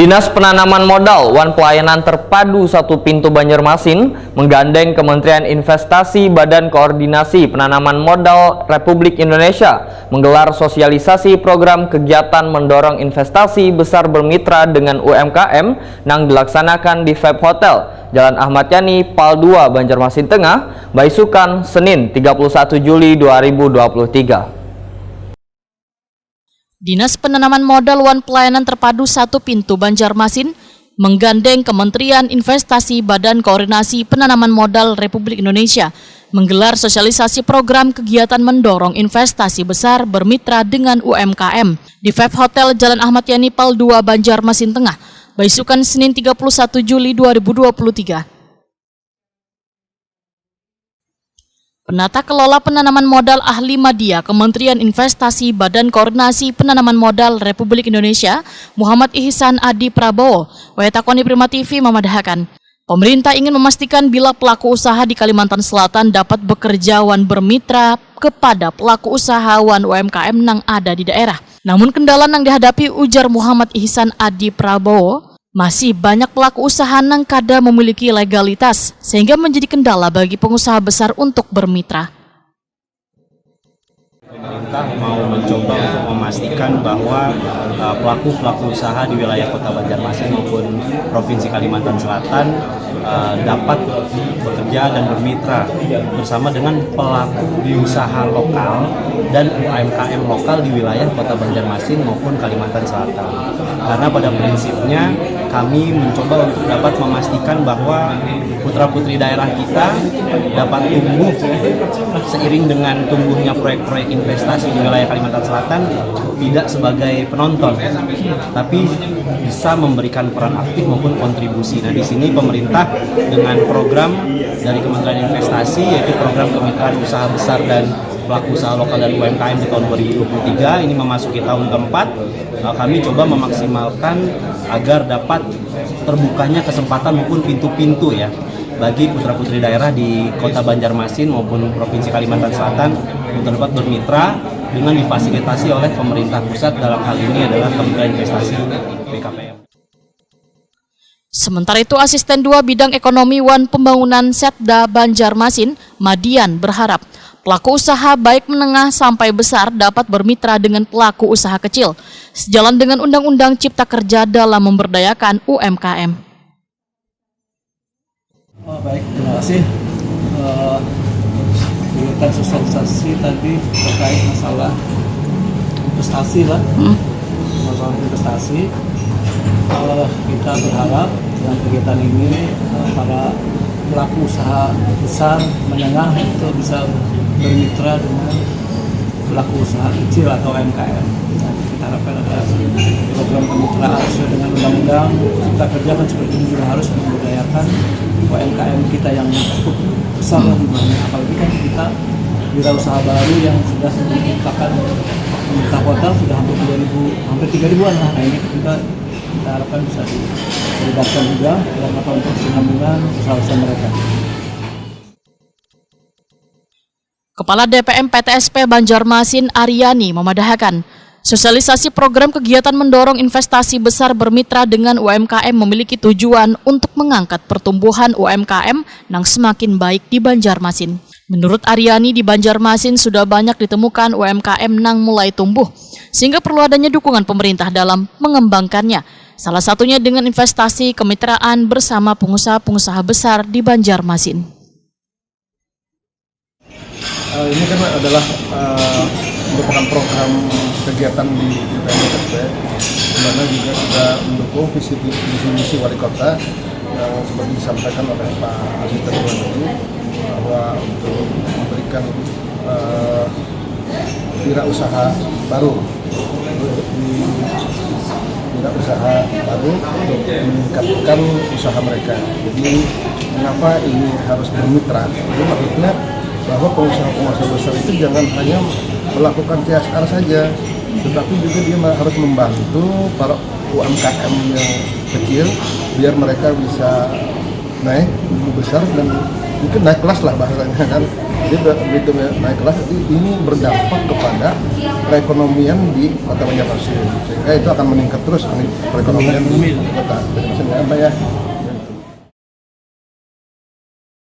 Dinas Penanaman Modal Wan Pelayanan Terpadu Satu Pintu Banjarmasin menggandeng Kementerian Investasi Badan Koordinasi Penanaman Modal Republik Indonesia menggelar sosialisasi program kegiatan mendorong investasi besar bermitra dengan UMKM yang dilaksanakan di Vibe Hotel, Jalan Ahmad Yani, Pal 2, Banjarmasin Tengah, Baisukan, Senin 31 Juli 2023. Dinas Penanaman Modal Wan Pelayanan Terpadu Satu Pintu Banjarmasin menggandeng Kementerian Investasi Badan Koordinasi Penanaman Modal Republik Indonesia menggelar sosialisasi program kegiatan mendorong investasi besar bermitra dengan UMKM di Vibe Hotel Jalan Ahmad Yani Pal 2 Banjarmasin Tengah, Baisukan, Senin 31 Juli 2023. Penata Kelola Penanaman Modal Ahli Madya Kementerian Investasi Badan Koordinasi Penanaman Modal Republik Indonesia, Muhammad Ihsan Adi Prabowo, Wetakoni Prima TV memadahakan, pemerintah ingin memastikan bila pelaku usaha di Kalimantan Selatan dapat bekerja wan bermitra kepada pelaku usaha wan UMKM yang ada di daerah. Namun kendala yang dihadapi, ujar Muhammad Ihsan Adi Prabowo, masih banyak pelaku usaha yang kada memiliki legalitas, sehingga menjadi kendala bagi pengusaha besar untuk bermitra. Pemerintah mau mencoba untuk memastikan bahwa pelaku-pelaku usaha di wilayah Kota Banjarmasin maupun Provinsi Kalimantan Selatan dapat bekerja dan bermitra bersama dengan pelaku usaha lokal dan UMKM lokal di wilayah Kota Banjarmasin maupun Kalimantan Selatan. Karena pada prinsipnya kami mencoba untuk dapat memastikan bahwa putra-putri daerah kita dapat tumbuh seiring dengan tumbuhnya proyek-proyek investasi di wilayah Kalimantan Selatan, tidak sebagai penonton, tapi bisa memberikan peran aktif maupun kontribusi. Nah, di sini pemerintah dengan program dari Kementerian Investasi, yaitu program kemitraan usaha besar dan pelaku usaha lokal dan UMKM di tahun 2023, ini memasuki tahun keempat, kami coba memaksimalkan agar dapat terbukanya kesempatan maupun pintu-pintu ya bagi putra-putri daerah di Kota Banjarmasin maupun Provinsi Kalimantan Selatan untuk dapat bermitra dengan difasilitasi oleh pemerintah pusat, dalam hal ini adalah Kementerian Investasi BKPM. Sementara itu, Asisten 2 Bidang Ekonomi Wan Pembangunan Setda Banjarmasin, Madian, berharap pelaku usaha baik menengah sampai besar dapat bermitra dengan pelaku usaha kecil, sejalan dengan Undang-Undang Cipta Kerja dalam memberdayakan UMKM. Baik, terima kasih. Kegiatan sosialisasi tadi terkait masalah investasi lah, masalah investasi. Kita berharap dengan kegiatan ini para pelaku usaha besar menengah itu bisa bermitra dengan pelaku usaha kecil atau UMKM. Kita harapkan ada program kemitraan sesuai dengan undang-undang Cipta Kerja, kan seperti ini juga harus memberdayakan UMKM kita yang cukup besar di mana, apalagi kan kita wirausaha baru yang sudah menciptakan pemerintah kota sudah hampir 3.000-an lah. Nah, ini kita harapkan bisa dilibatkan juga dalam untuk penampungan usaha-usaha mereka. Kepala DPM PTSP Banjarmasin Aryani memadahakan, sosialisasi program kegiatan mendorong investasi besar bermitra dengan UMKM memiliki tujuan untuk mengangkat pertumbuhan UMKM yang semakin baik di Banjarmasin. Menurut Aryani, di Banjarmasin sudah banyak ditemukan UMKM yang mulai tumbuh, sehingga perlu adanya dukungan pemerintah dalam mengembangkannya. Salah satunya dengan investasi kemitraan bersama pengusaha-pengusaha besar di Banjarmasin. Ini kan adalah merupakan program kegiatan di PTSP, di mana juga sudah mendukung visi misi wali kota yang seperti disampaikan oleh Pak Asisten tadi, bahwa untuk memberikan wirausaha baru untuk meningkatkan usaha mereka. Jadi mengapa ini harus bermitra? Itu maksudnya bahwa pengusaha-pengusaha besar itu jangan hanya melakukan CSR saja, tetapi juga dia harus membantu para UMKM yang kecil biar mereka bisa naik lebih besar dan mungkin naik kelas lah bahasanya kan. Jadi begitu naik kelas ini berdampak kepada perekonomian di Kota Banjarmasin, sehingga itu akan meningkat terus perekonomian di Kota Banjarmasin ya Mbak ya.